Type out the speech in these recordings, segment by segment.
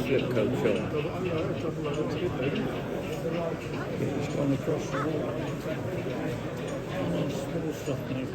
Slip coach on. It's gone across the wall. Nice little stuff now.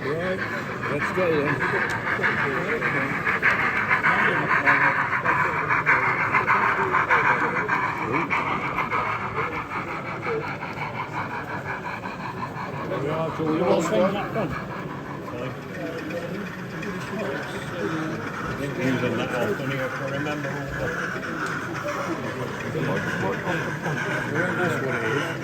Right, let's go then. What's on that one? Using that off anyway, if I remember. That's what it is.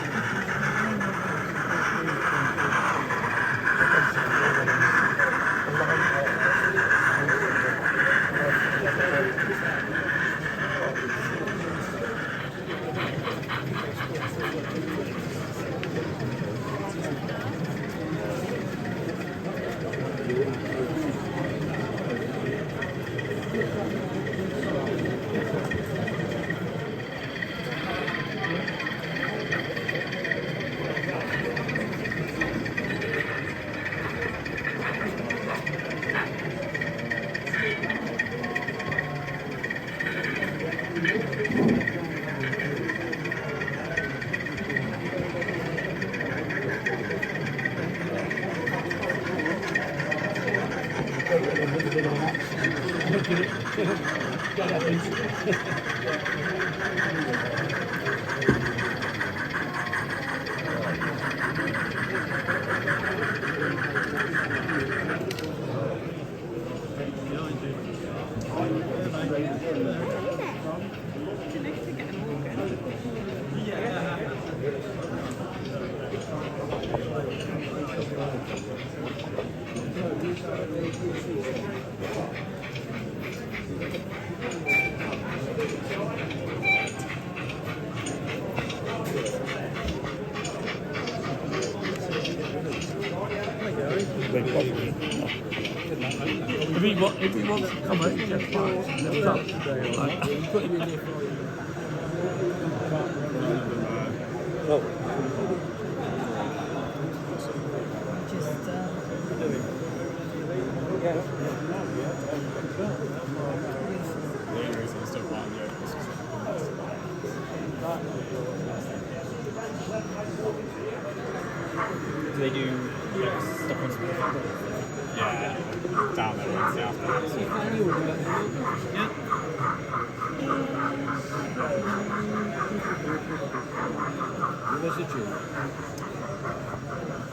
If he wants to come out, he just put him in there for you. Do they do stuff on yeah, down there in South. Yeah. Where's the tune?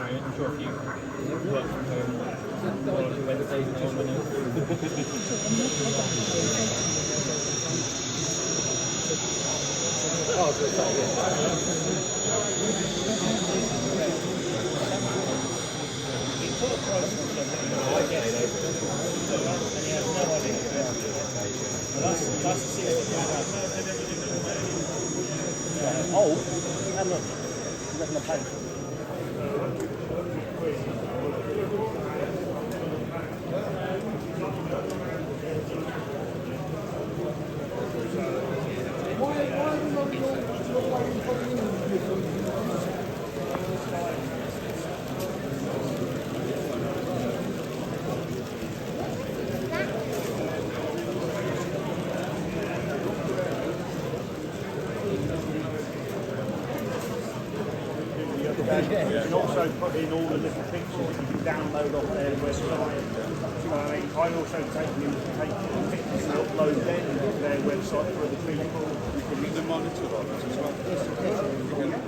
I'm sure if you work from home one or two Wednesdays now, Oh, and look, nothing to pay. And also put in all the little pictures that you can download off their website. You know what I mean? I also take pictures and upload them to their website for other people. You can read the monitor on it as well.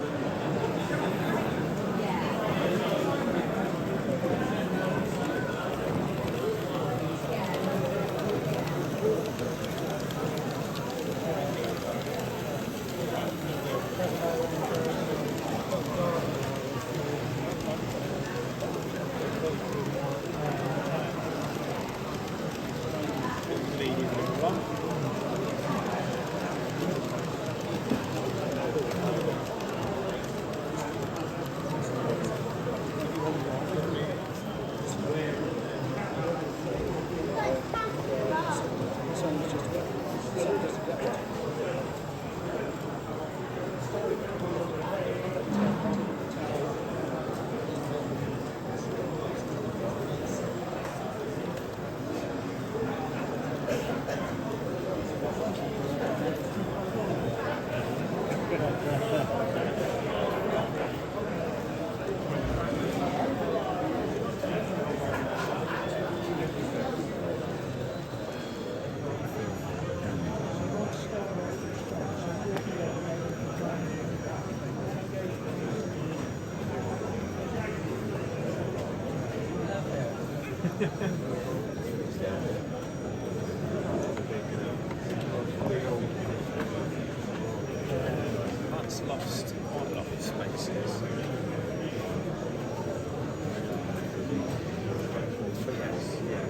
That's lost quite a lot of spaces. Yes, yeah.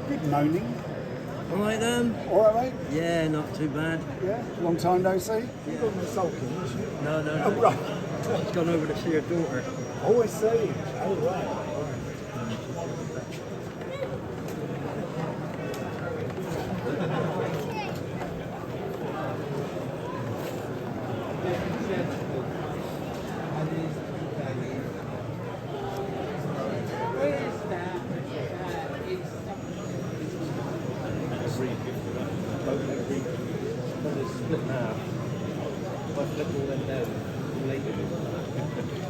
Good morning. All right then? All right, mate? Yeah, not too bad. Yeah? Long time no see? Yeah. You've been sulking, haven't you? No, no, Oh, no. right. She's gone over to see her daughter. Oh, I see. Oh, right. Split now. If I flip all them down later.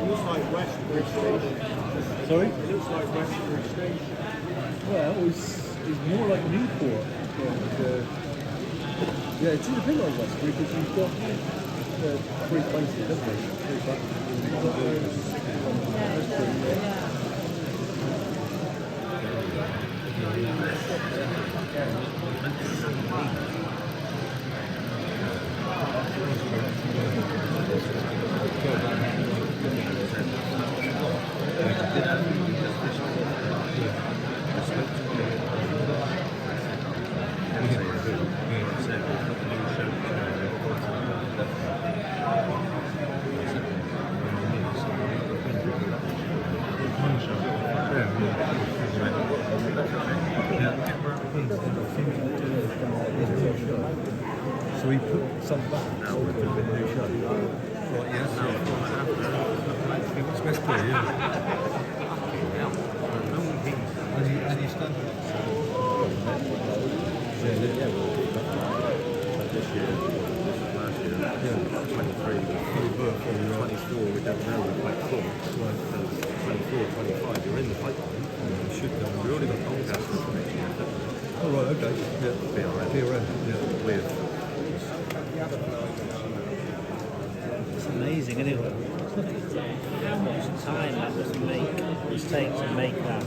Looks like Westbridge Station. Sorry? It looks like Westbridge Station. Well, it's more like Newport. Yeah, it's in the thing like Westbury because you've got three places, haven't you? Three places. You've got Westbury, yeah. So we put some back now with a new show. Right, yes. It's best play, yeah. And you stand This year, last year, 23, 24, we don't know, we're quite full. 24, 25, you're in the pipeline. We've already got Doncaster for next year. Oh, right, okay. Yeah. Be around. Yeah. With It's amazing, isn't it? How much time that must take to make that.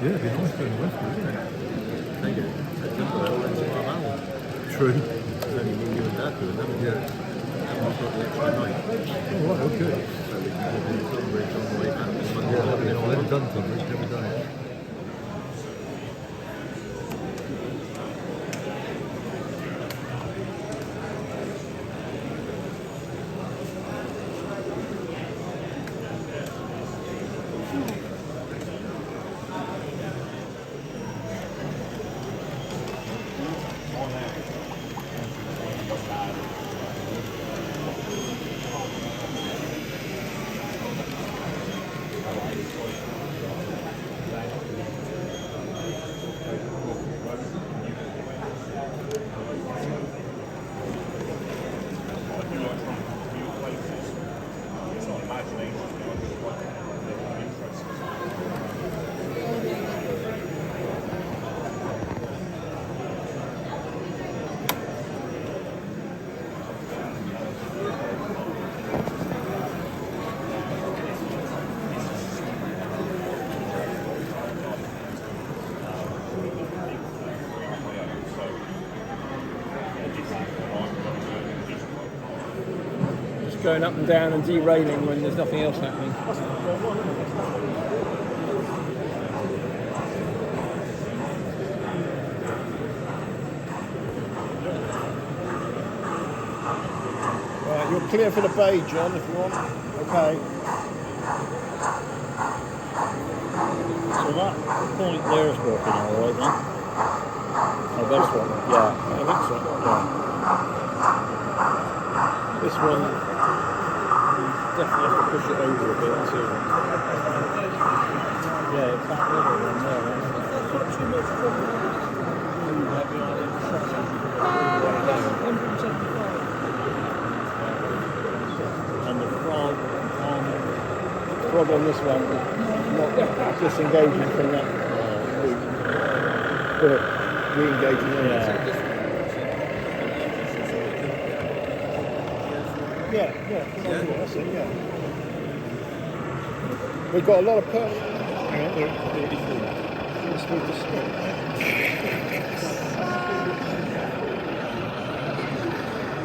it'd be nice going west, wouldn't it? Take it. Take it well, that's what I'm out. True. It's only me, you and Dad doing that. Yeah. And we've got the extra night. Oh, right, okay. So we can go to Tunbridge on the way back. Yeah, I've never done Tunbridge, never done it. Just going up and down and derailing when there's nothing else happening. Right, you're clear for the bay, John, if you want. Okay. So that point there is working alright then? Oh, this one? Yeah. I think so. Yeah. This one, you definitely have to push it over a bit too. Yeah, it's that little one there. And the frog on Frog on this one, not disengaging from that loop, but re-engaging on it. Yeah, that's it, yeah. We've got a lot of perch. Hang on, there. Let's move the stick.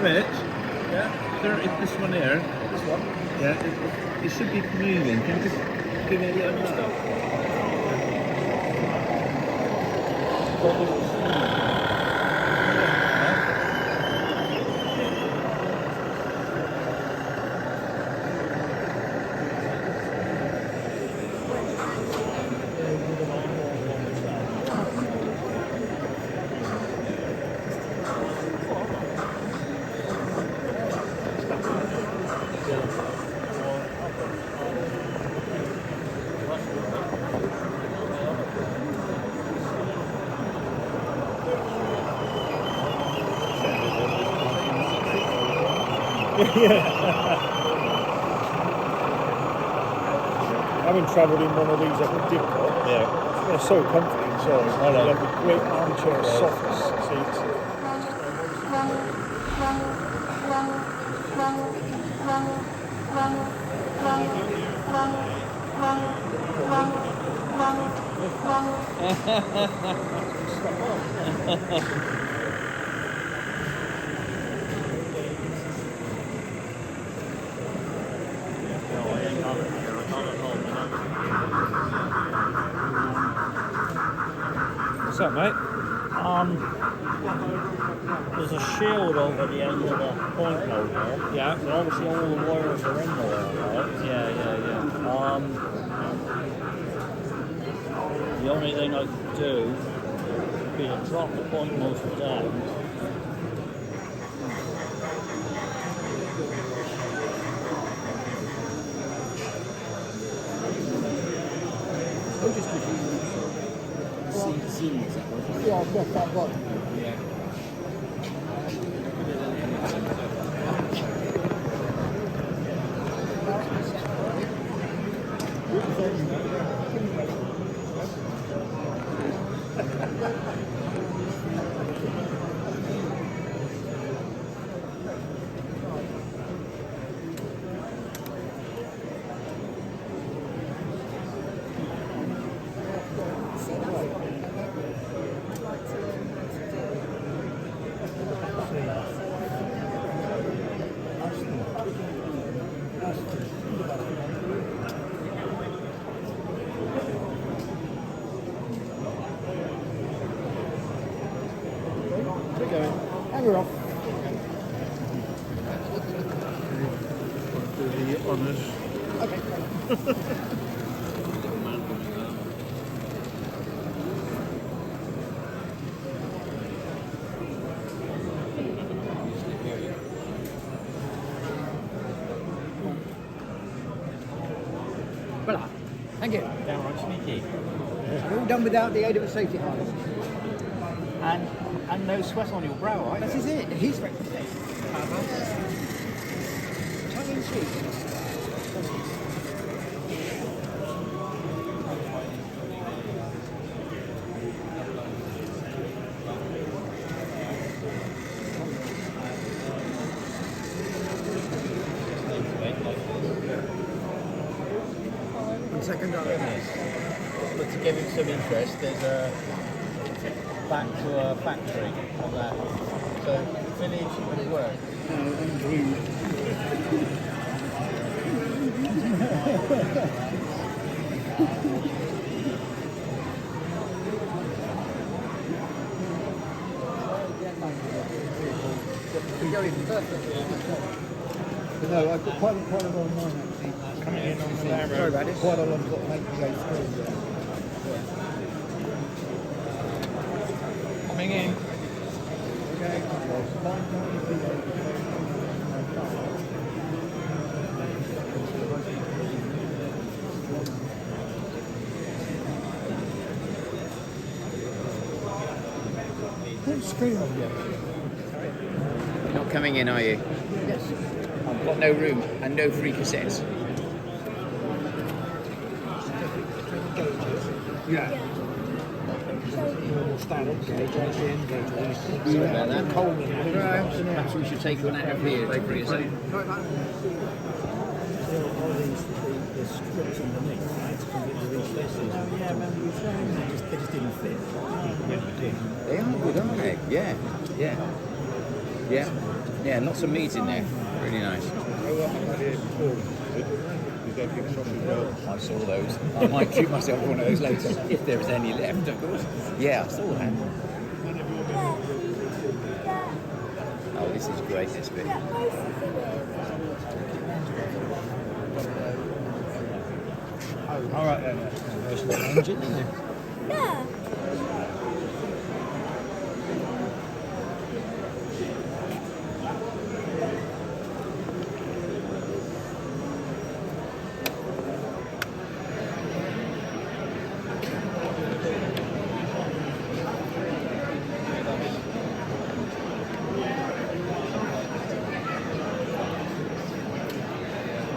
Rich? Yeah? There is this one here. This one. Yeah, it should be moving. Can you just give it a little nudge? Having travelled in one of these up at Didcot, they're so comfy inside. I know. They have a great armchair soft seats. What's up, mate? There's a shield over the end of the point over there. Yeah. So obviously all the wires are in there, right? Yeah. The only thing I could do would be to drop the point motor down. Yeah, I've got that button. we're off. Do the honours. Voilà. Thank you. Downright sneaky. All done without the aid of a safety harness. And no sweat on your brow, right? That is it. He's right. Tongue in cheek. Second But to give him some interest, there's a back to a factory on that. So village would work. No, I've got quite a lot on mine actually. Coming in on the narrow. Sorry about this. Quite a lot got to make me go through. Coming in. What's screen on yet? You're not coming in, are you? Yes. I've got no room and no free cassettes. Yeah. Sorry about that. Perhaps we should take one out of here to free us up. All the strips underneath, right, to completely replace these. Oh, yeah, remember you saying they just didn't fit. They are good, aren't they? Yeah, yeah. Yeah, yeah, lots of meat in there. Really nice. I saw those. I might treat myself one of those later, if there is any left, of course. Yeah, I saw that. Oh, this is great, this bit. All right then. Nice little engine, isn't it? Yeah.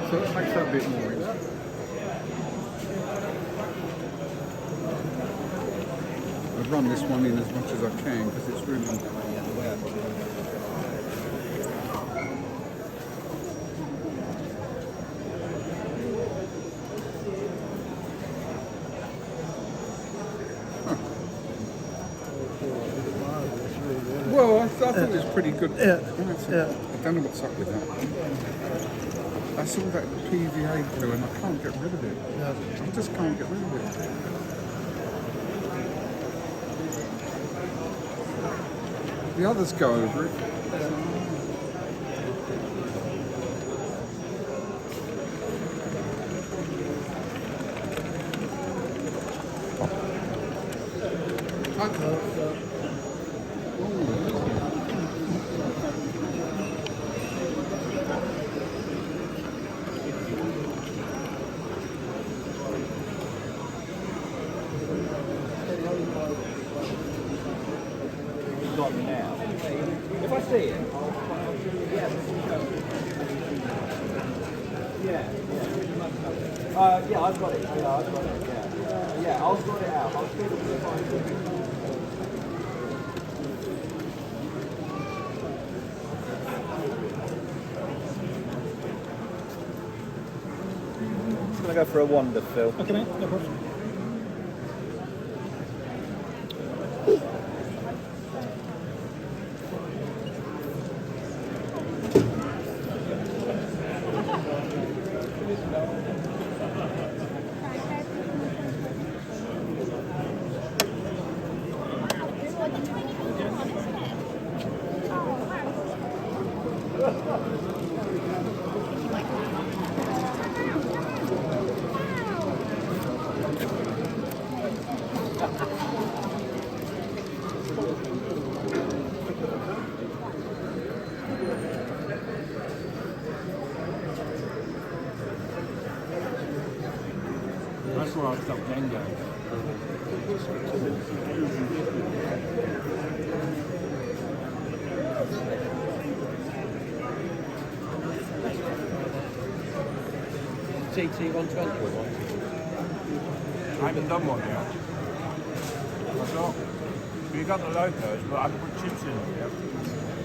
So that makes that a bit more. I've run this one in as much as I can because it's really. Well, I thought it was pretty good. Yeah. I don't know what's up with that. I saw that PVA glue and I can't get rid of it. I just can't get rid of it. The others go over it. If I see it, yeah, I've got it. Yeah, I've got it. Yeah, I'll sort it out. I'll sort it out. Just gonna go for a wander, Phil. Okay, mate, no problem. That's where I stopped then going. GT 120 or what? I haven't done one yet. I thought, we got the locos, but I haven't put chips in them yet.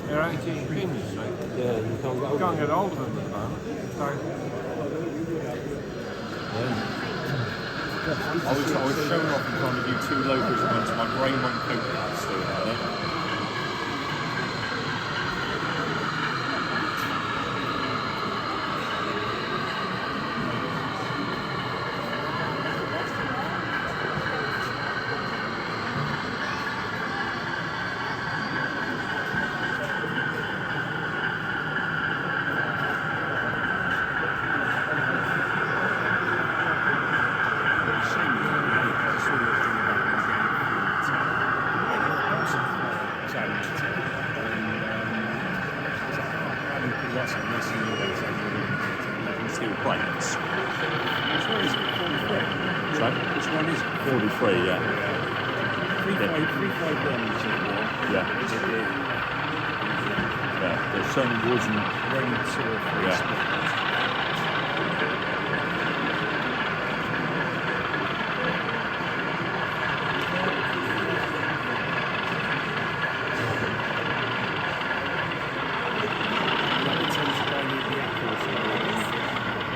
They're 18 pins, so Yeah, you can't get I can't get hold of them at the moment. So, I was showing off and trying to do 2 locals at once. My brain won't cope with that still about it. Steel plates. Which one is it? 43. Sorry? Which one is it? 43, yeah. 351 is it? Yeah. Yeah. There's some woods and Rain sort of. yeah.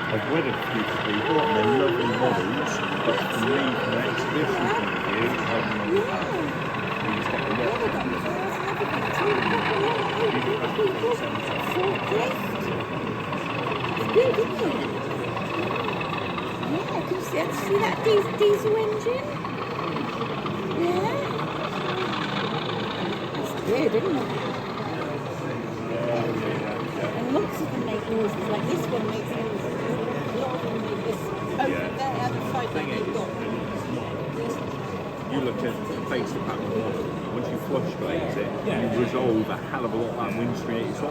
I've read a few people and they're lovely models, but for me, from an exhibition point of view, Yeah, can you see that diesel engine? Yeah. It's good, isn't it? And lots of them make noises, like this one makes noises. A lot of them make this. Over there, the other side that they've got. you look at the face of that model, once you flush glaze it, you resolve a hell of a lot of that wind screen. It's